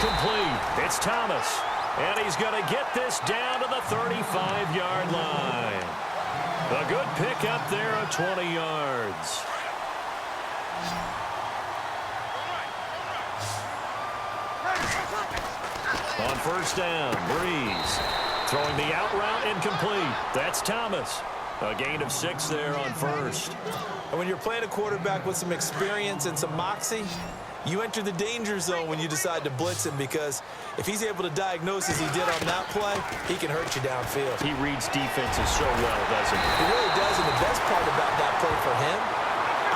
complete. It's Thomas. And he's going to get this down to the 35-yard line. A good pickup there of 20 yards. On first down, Breeze. Throwing the out route incomplete. That's Thomas. A gain of 6 there on first. And when you're playing a quarterback with some experience and some moxie, you enter the danger zone when you decide to blitz him, because if he's able to diagnose as he did on that play, he can hurt you downfield. He reads defenses so well, doesn't he? He really does, and the best part about that play for him,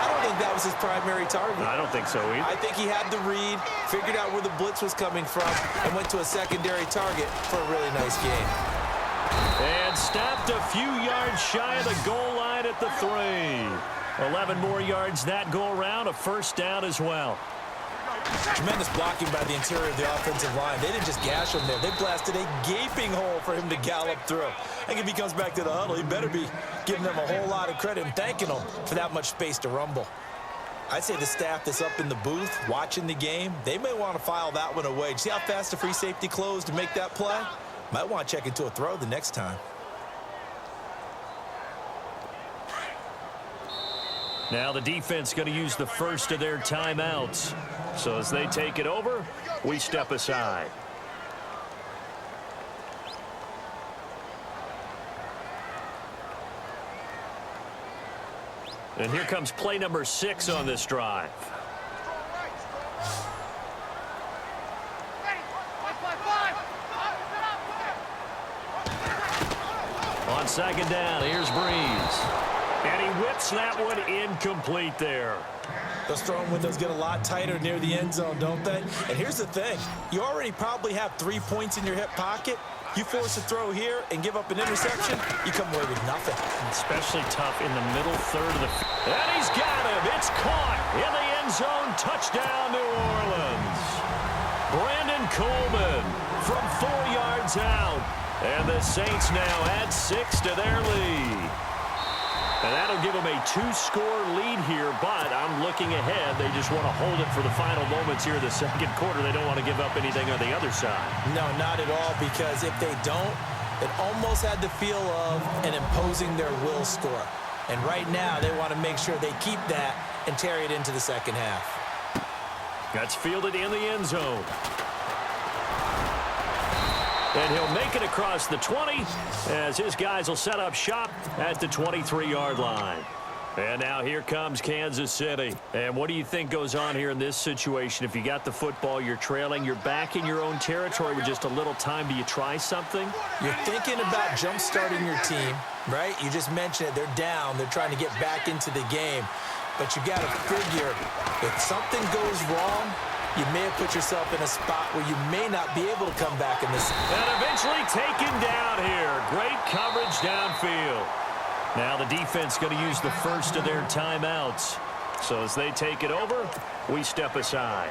I don't think that was his primary target. I don't think so either. I think he had the read, figured out where the blitz was coming from, and went to a secondary target for a really nice game. And stopped a few yards shy of the goal line at the 3. 11 more yards that go around, a first down as well. Tremendous blocking by the interior of the offensive line. They didn't just gash him there. They blasted a gaping hole for him to gallop through. I think if he comes back to the huddle, he better be giving them a whole lot of credit and thanking them for that much space to rumble. I'd say the staff that's up in the booth watching the game, they may want to file that one away. See how fast the free safety closed to make that play? Might want to check into a throw the next time. Now the defense going to use the first of their timeouts. So as they take it over, we step aside. And here comes play number 6 on this drive. On second down, here's Breeze. And he whips that one incomplete there. Those throwing windows get a lot tighter near the end zone, don't they? And here's the thing. You already probably have 3 points in your hip pocket. You force a throw here and give up an interception, you come away with nothing. Especially tough in the middle third of the field. And he's got him. It's caught in the end zone. Touchdown, New Orleans. Brandon Coleman from 4 yards out. And the Saints now add 6 to their lead. And that'll give them a 2-score lead here, but I'm looking ahead. They just want to hold it for the final moments here in the second quarter. They don't want to give up anything on the other side. No, not at all, because if they don't, it almost had the feel of an imposing their will score. And right now, they want to make sure they keep that and carry it into the second half. That's fielded in the end zone. And he'll make it across the 20 as his guys will set up shop at the 23-yard line. And now here comes Kansas City. And what do you think goes on here in this situation? If you got the football, you're trailing, you're back in your own territory with just a little time. Do you try something? You're thinking about jump-starting your team, right? You just mentioned it. They're down. They're trying to get back into the game. But you got to figure if something goes wrong, you may have put yourself in a spot where you may not be able to come back in this. And eventually taken down here. Great coverage downfield. Now the defense going to use the first of their timeouts. So as they take it over, we step aside.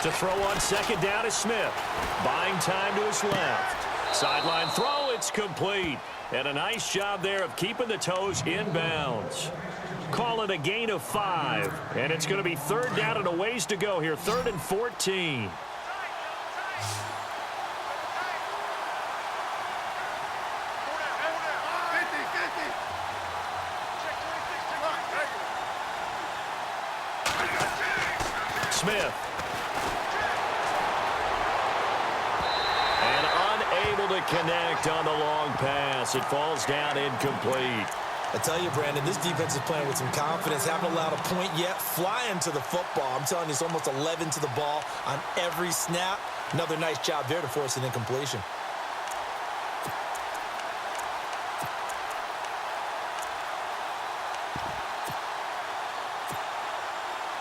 To throw on second down is Smith. Buying time to his left. Sideline throw, it's complete. And a nice job there of keeping the toes in bounds. Call it a gain of 5. And it's going to be third down and a ways to go here. 3rd and 14. Smith. To connect on the long pass. It falls down incomplete. I tell you, Brandon, this defense is playing with some confidence. Haven't allowed a point yet. Flying to the football. I'm telling you, it's almost 11 to the ball on every snap. Another nice job there to force an incompletion.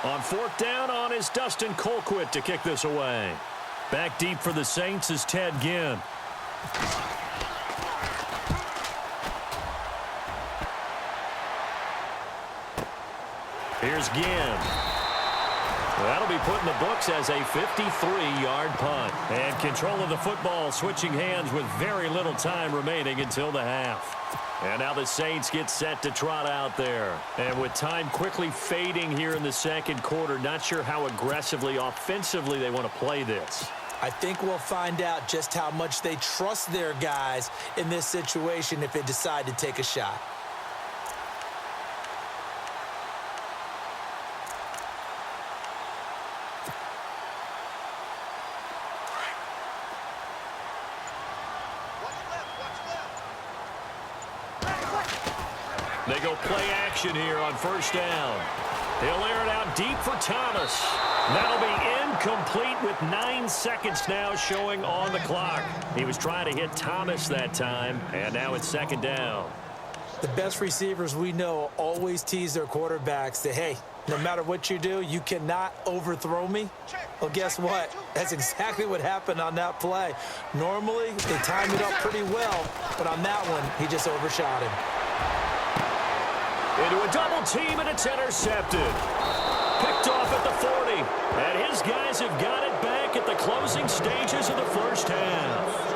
On 4th down is Dustin Colquitt to kick this away. Back deep for the Saints is Ted Ginn. Here's Ginn. That'll be put in the books as a 53-yard punt. And control of the football switching hands with very little time remaining until the half. And now the Saints get set to trot out there. And with time quickly fading here in the second quarter, not sure how aggressively, offensively they want to play this. I think we'll find out just how much they trust their guys in this situation if they decide to take a shot. They go play action here on first down. He'll air it out deep for Thomas. That'll be incomplete with 9 seconds now showing on the clock. He was trying to hit Thomas that time, and now it's second down. The best receivers we know always tease their quarterbacks that, hey, no matter what you do, you cannot overthrow me. Well, guess what? That's exactly what happened on that play. Normally, they time it up pretty well, but on that one, he just overshot him. Into a double team, and it's intercepted. Picked off at the 40. And his guys have got it back at the closing stages of the first half.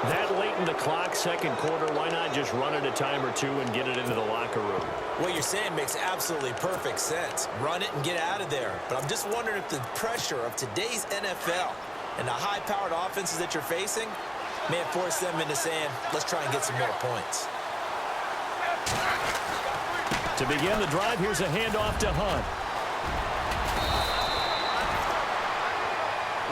That late in the clock, second quarter, why not just run it a time or two and get it into the locker room? What you're saying makes absolutely perfect sense. Run it and get out of there. But I'm just wondering if the pressure of today's NFL and the high-powered offenses that you're facing may force them into saying, let's try and get some more points. To begin the drive, here's a handoff to Hunt.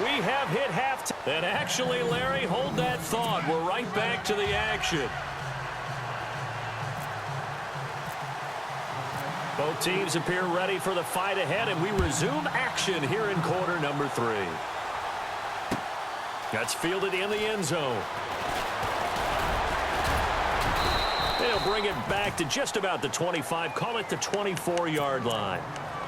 We have hit half. And actually, Larry, hold that thought. We're right back to the action. Both teams appear ready for the fight ahead, and we resume action here in quarter number 3. That's fielded in the end zone. They'll bring it back to just about the 25, call it the 24-yard line.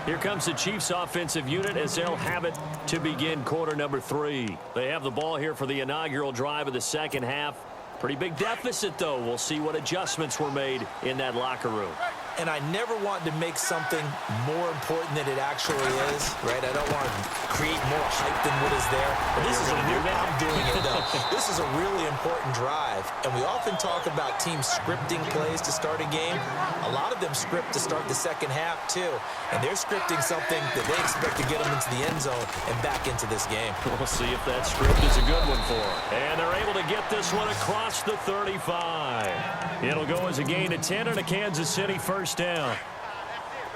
Here comes the Chiefs offensive unit as they'll have it to begin quarter number 3. They have the ball here for the inaugural drive of the second half. Pretty big deficit, though. We'll see what adjustments were made in that locker room. And I never want to make something more important than it actually is, right? I don't want to create more hype than what is there. But this is a real, I'm doing it, though. This is a really important drive. And we often talk about teams scripting plays to start a game. A lot of them script to start the second half, too. And they're scripting something that they expect to get them into the end zone and back into this game. We'll see if that script is a good one for them. And they're able to get this one across the 35. It'll go as a gain of 10 and a Kansas City first down.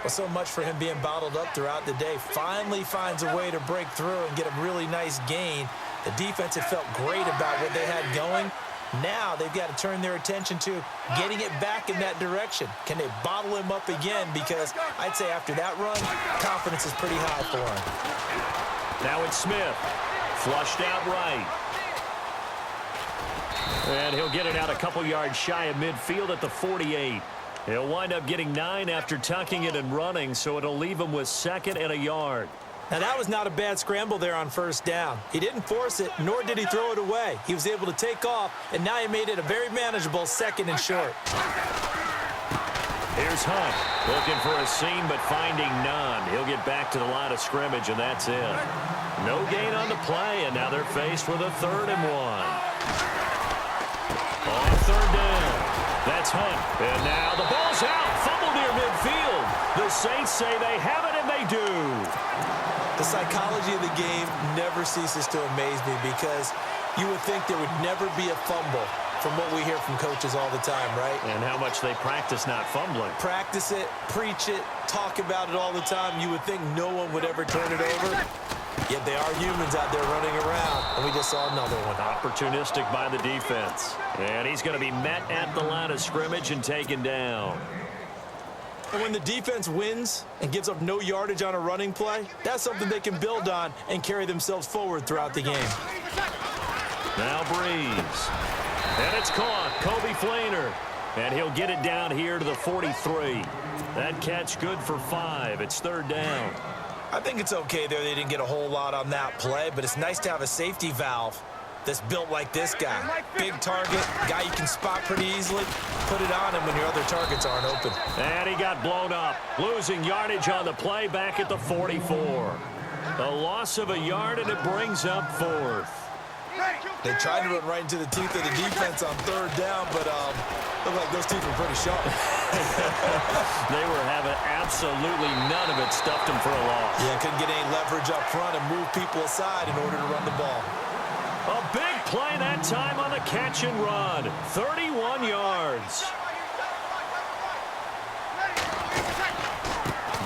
Well, so much for him being bottled up throughout the day. Finally finds a way to break through and get a really nice gain. The defense had felt great about what they had going. Now they've got to turn their attention to getting it back in that direction. Can they bottle him up again? Because I'd say after that run, confidence is pretty high for him. Now it's Smith. Flushed out right. And he'll get it out a couple yards shy of midfield at the 48. He'll wind up getting 9 after tucking it and running, so it'll leave him with 2nd and a yard. Now, that was not a bad scramble there on first down. He didn't force it, nor did he throw it away. He was able to take off, and now he made it a very manageable 2nd and short. Here's Hunt, looking for a seam but finding none. He'll get back to the line of scrimmage, and that's it. No gain on the play, and now they're faced with a 3rd and 1. On 3rd down, that's Hunt. And now the ball's out, fumble near midfield. The Saints say they have it, and they do. The psychology of the game never ceases to amaze me because you would think there would never be a fumble from what we hear from coaches all the time, right? And how much they practice not fumbling. Practice it, preach it, talk about it all the time. You would think no one would ever turn it over. Yet they are humans out there running around, and we just saw another one. Opportunistic by the defense. And he's going to be met at the line of scrimmage and taken down. And when the defense wins and gives up no yardage on a running play, that's something they can build on and carry themselves forward throughout the game. Now Breeze. And it's caught. Kobe Flainer. And he'll get it down here to the 43. That catch good for 5. It's 3rd down. I think it's okay there. They didn't get a whole lot on that play, but it's nice to have a safety valve that's built like this guy. Big target, guy you can spot pretty easily. Put it on him when your other targets aren't open. And he got blown up. Losing yardage on the play back at the 44. A loss of a yard, and it brings up fourth. They tried to run right into the teeth of the defense on third down, but looked like those teeth were pretty sharp. They were having absolutely none of it, stuffed them for a loss. Yeah, couldn't get any leverage up front and move people aside in order to run the ball. A big play that time on the catch and run. 31 yards.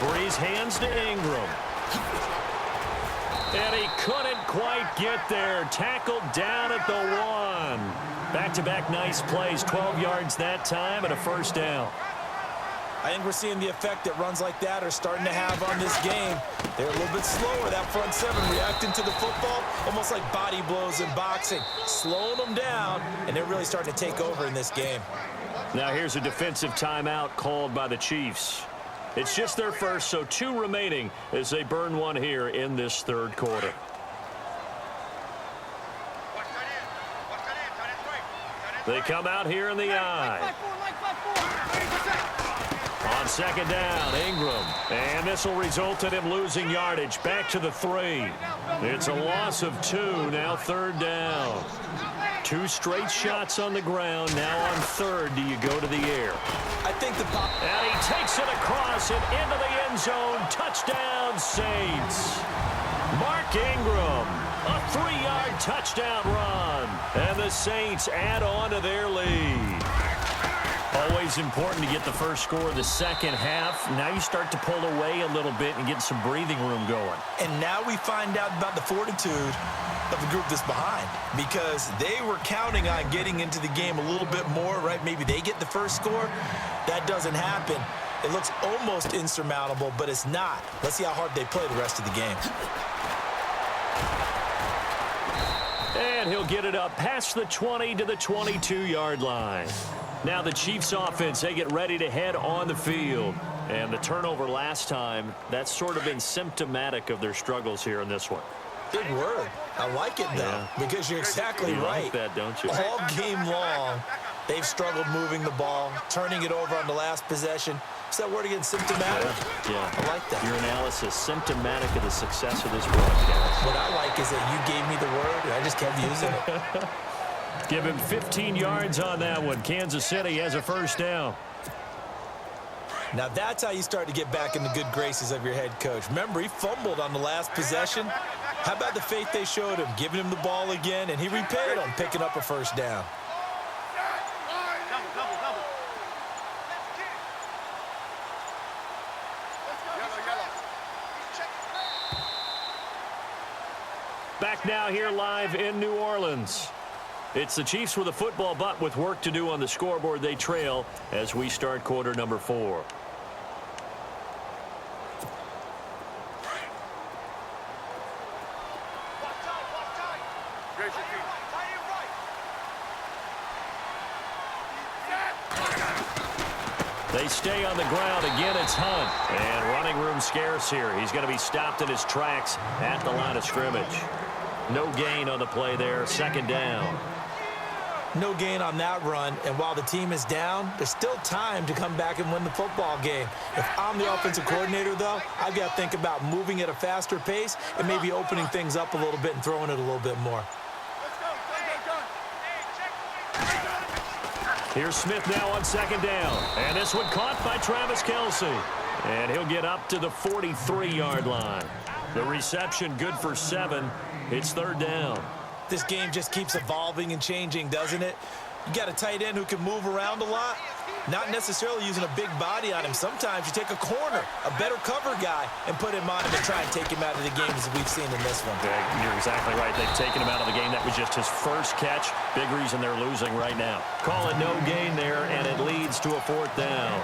Breeze hands to Ingram. And he couldn't quite get there. Tackled down at the 1. Back-to-back nice plays. 12 yards that time and a first down. I think we're seeing the effect that runs like that are starting to have on this game. They're a little bit slower, that front seven, reacting to the football, almost like body blows in boxing, slowing them down, and they're really starting to take over in this game. Now here's a defensive timeout called by the Chiefs. It's just their first, so 2 remaining as they burn one here in this third quarter. They come out here in the eye. On second down, Ingram. And this will result in him losing yardage. Back to the 3. It's a loss of 2. Now third down. 2 straight shots on the ground. Now on third, do you go to the air? I think the pop. And he takes it across and into the end zone. Touchdown, Saints. Mark Ingram. A 3-yard touchdown run. And the Saints add on to their lead. Always important to get the first score of the second half. Now you start to pull away a little bit and get some breathing room going. And now we find out about the fortitude of the group that's behind, because they were counting on getting into the game a little bit more, right? Maybe they get the first score. That doesn't happen. It looks almost insurmountable, but it's not. Let's see how hard they play the rest of the game. And he'll get it up past the 20 to the 22-yard line. Now the Chiefs offense, they get ready to head on the field. And the turnover last time, that's sort of been symptomatic of their struggles here in this one. Big word. I like it, though, because you're exactly right. Like that, don't you? All game long, they've struggled moving the ball, turning it over on the last possession. Is that word again, symptomatic? Yeah. I like that. Your analysis, symptomatic of the success of this broadcast. What I like is that you gave me the word, and I just kept using it. Give him 15 yards on that one. Kansas City has a first down. Now that's how you start to get back in the good graces of your head coach. Remember, he fumbled on the last possession. How about the faith they showed him, giving him the ball again, and he repaid them, picking up a first down. Back now here live in New Orleans. It's the Chiefs with a football, but with work to do on the scoreboard, they trail as we start quarter number 4. They stay on the ground. Again, it's Hunt. And running room scarce here. He's going to be stopped in his tracks at the line of scrimmage. No gain on the play there. Second down. No gain on that run, and while the team is down, there's still time to come back and win the football game. If I'm the offensive coordinator, though, I've got to think about moving at a faster pace and maybe opening things up a little bit and throwing it a little bit more. Here's Smith now on second down. And this one caught by Travis Kelce. And he'll get up to the 43-yard line. The reception good for 7. It's third down. This game just keeps evolving and changing, doesn't it? You got a tight end who can move around a lot, not necessarily using a big body on him. Sometimes you take a corner, a better cover guy, and put him on him and try and take him out of the game, as we've seen in this one. Yeah, you're exactly right. They've taken him out of the game. That was just his first catch. Big reason they're losing right now. Call it no gain there, and it leads to a fourth down.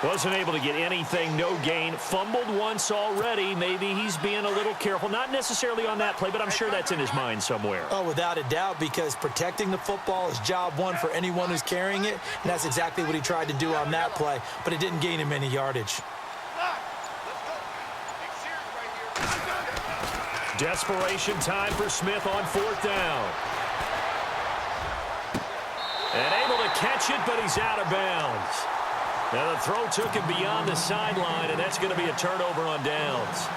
Wasn't able to get anything, no gain. Fumbled once already. Maybe he's being a little careful. Not necessarily on that play, but I'm sure that's in his mind somewhere. Oh, without a doubt, because protecting the football is job one for anyone who's carrying it, and that's exactly what he tried to do on that play, but it didn't gain him any yardage. Desperation time for Smith on fourth down. And able to catch it, but he's out of bounds. Now the throw took him beyond the sideline, and that's going to be a turnover on downs.